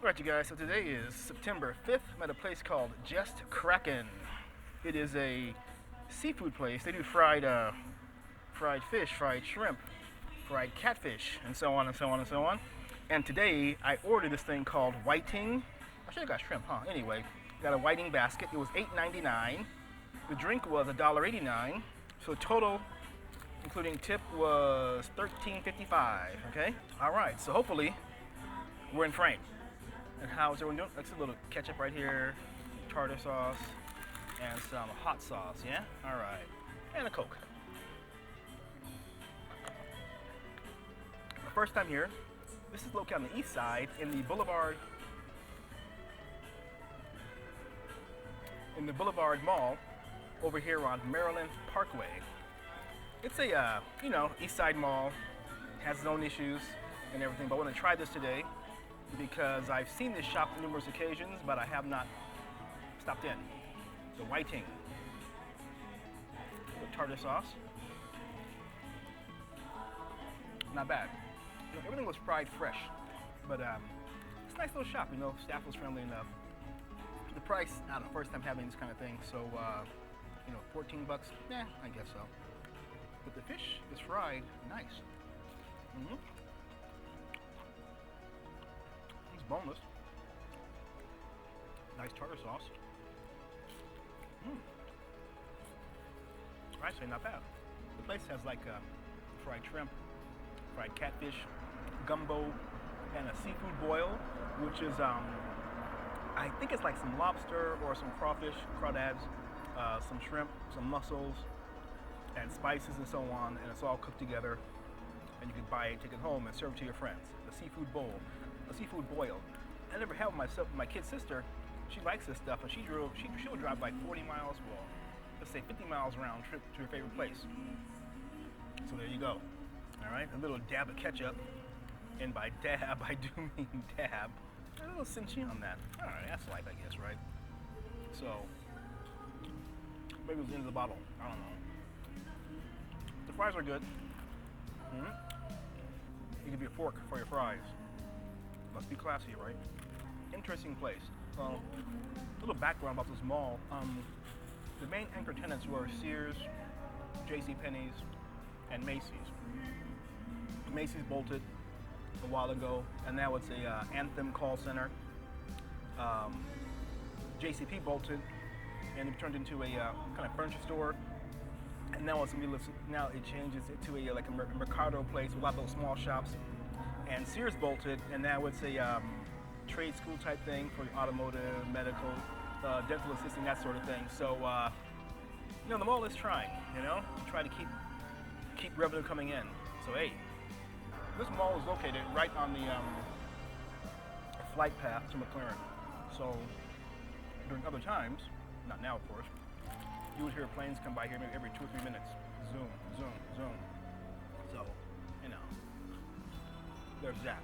Alright you guys, so today is September 5th. I'm at a place called Just CrackN. It is a seafood place. They do fried fish, fried shrimp, fried catfish, and so on and so on and so on. And today I ordered this thing called whiting. I should have got shrimp, huh? Anyway, got a whiting basket. It was $8.99. The drink was $1.89. So total, including tip, was $13.55. Okay? Alright, so hopefully we're in frame. And how's everyone doing? That's a little ketchup right here, tartar sauce, and some hot sauce, yeah? All right, and a Coke. The first time here, this is located on the east side in the Boulevard Mall over here on Maryland Parkway. It's a, east side mall, has its own issues and everything, but I want to try this today because I've seen this shop on numerous occasions, but I have not stopped in. The whiting. The tartar sauce. Not bad. Everything was fried fresh, but it's a nice little shop, staff was friendly enough. The price, I don't know, first time having this kind of thing, so, $14, I guess so. But the fish is fried nice. It's boneless. Nice tartar sauce. Actually, not bad. The place has like fried shrimp, fried catfish, gumbo, and a seafood boil, which is, I think it's like some lobster or some crawfish, crawdads, some shrimp, some mussels, and spices and so on, and it's all cooked together. And you can buy it, take it home, and serve it to your friends. A seafood bowl. A seafood boil. I never had myself. My kid sister, she likes this stuff, and she'll drive like 40 miles, well, let's say 50 miles round trip to her favorite place. So there you go. All right, a little dab of ketchup, and by dab I do mean dab. A little cinchi on that. All right, that's life, I guess, right? So maybe it was the end of the bottle. I don't know. The fries are good. You give you a fork for your fries. Must be classy, right? Interesting place. A little background about this mall. The main anchor tenants were Sears, JCPenney's, and Macy's. Macy's bolted a while ago, and now it's a Anthem call center. JCP bolted, and it turned into a kind of furniture store. And now it changes it to a Mercado place with a lot of those small shops. And Sears bolted, and now it's a trade school type thing for automotive, medical, dental assisting, that sort of thing. So, the mall is trying, to try to keep revenue coming in. So, hey, this mall is located right on the flight path to McLaren. So, during other times, not now, of course, you would hear planes come by here maybe every 2 or 3 minutes. Zoom, zoom, zoom. So, there's that.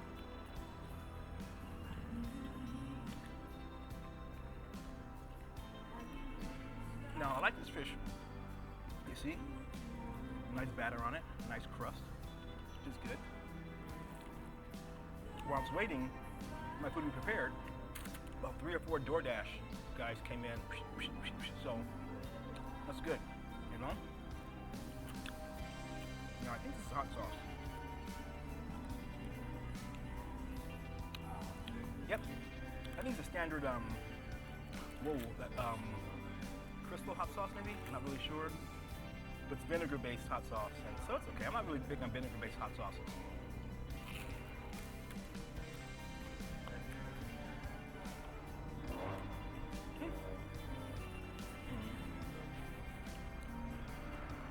Now, I like this fish. You see? Nice batter on it, nice crust, which is good. While I was waiting, my food to be prepared, about 3 or 4 DoorDash guys came in. So, that's good, Now, I think this is hot sauce. Yep, I think it's a standard, crystal hot sauce maybe? I'm not really sure. But it's vinegar-based hot sauce, and so it's okay. I'm not really big on vinegar-based hot sauces.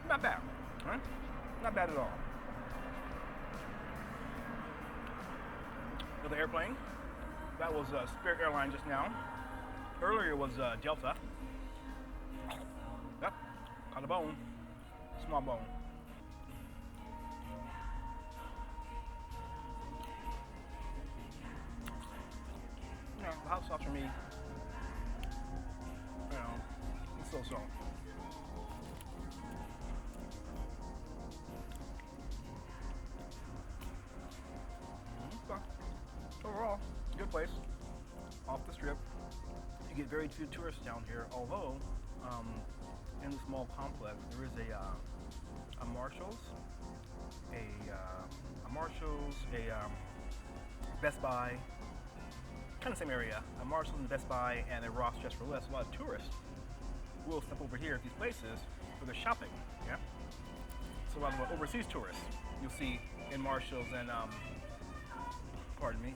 Not bad, right? Not bad at all. Another airplane. That was Spirit Airline just now. Earlier was Delta. Yep, caught a bone. Small bone. The hot sauce for me, it's so-so. Overall, good place. off the strip. You get very few tourists down here, although in the small complex there is a Marshalls, a Best Buy, kind of same area, a Marshalls and a Best Buy, and a Ross Just for Less. A lot of tourists will step over here at these places for their shopping. Yeah. So a lot of overseas tourists you'll see in Marshalls and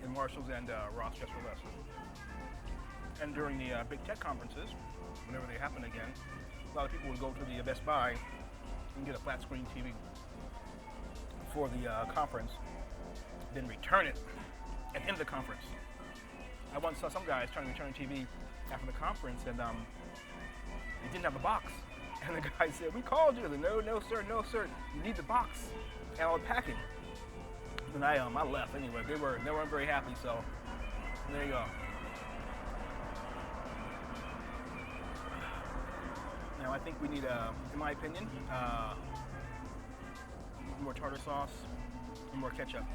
in Marshalls and Ross Just for Less. And during the big tech conferences, whenever they happen again, a lot of people would go to the Best Buy and get a flat screen TV for the conference, then return it at the end of the conference. I once saw some guys trying to return a TV after the conference, and they didn't have a box. And the guy said, "We called you." I said, no, sir. You need the box and all the packing." And I left anyway. They weren't very happy. So there you go. Now I think we need, in my opinion, more tartar sauce and more ketchup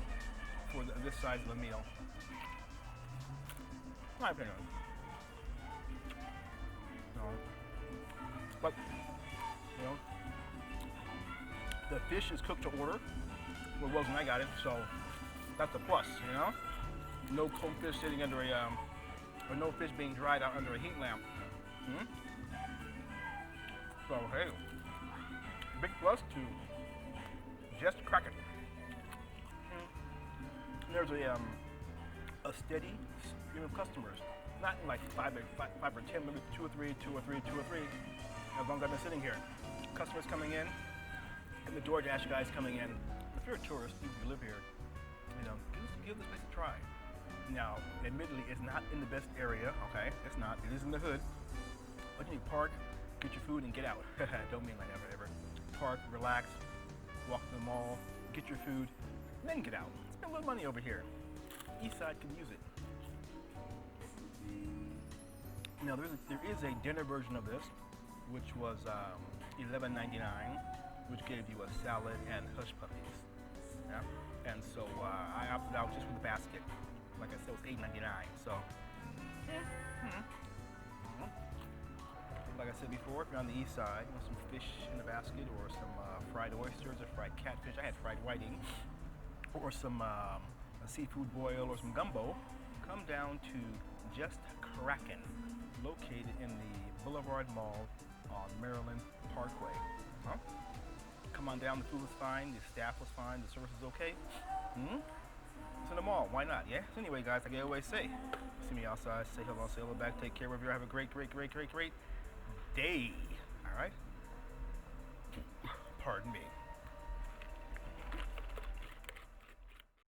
for this size of a meal. My opinion. No. But, you know, the fish is cooked to order. Well, it was when I got it, so that's a plus, you know? No cold fish sitting under or no fish being dried out under a heat lamp. So, hey, big plus to just CrackN. There's a steady stream of customers, not in like five or 10, maybe two or three, as long as I've been sitting here. Customers coming in, and the DoorDash guys coming in. If you're a tourist, if you live here, you know, give this place a try. Now, admittedly, it's not in the best area, okay? It's not, it is in the hood. But you need to park, get your food, and get out. Don't mean like ever. Park, relax, walk to the mall, get your food, and then get out. Spend a little money over here. East Side can use it. Now there is a dinner version of this, which was $11.99, which gave you a salad and hush puppies. Yeah, and so I opted out just for the basket. Like I said, it was $8.99. So, like I said before, if you're on the East Side, you want some fish in a basket, or some fried oysters, or fried catfish. I had fried whiting, or some a seafood boil, or some gumbo. Come down to Just CrackN, located in the Boulevard Mall on Maryland Parkway. Come on down, the food was fine, the staff was fine, the service was okay. It's in the mall, why not, yeah? So anyway, guys, like I always say, see me outside, say hello back, take care of you, have a great day, all right? Pardon me.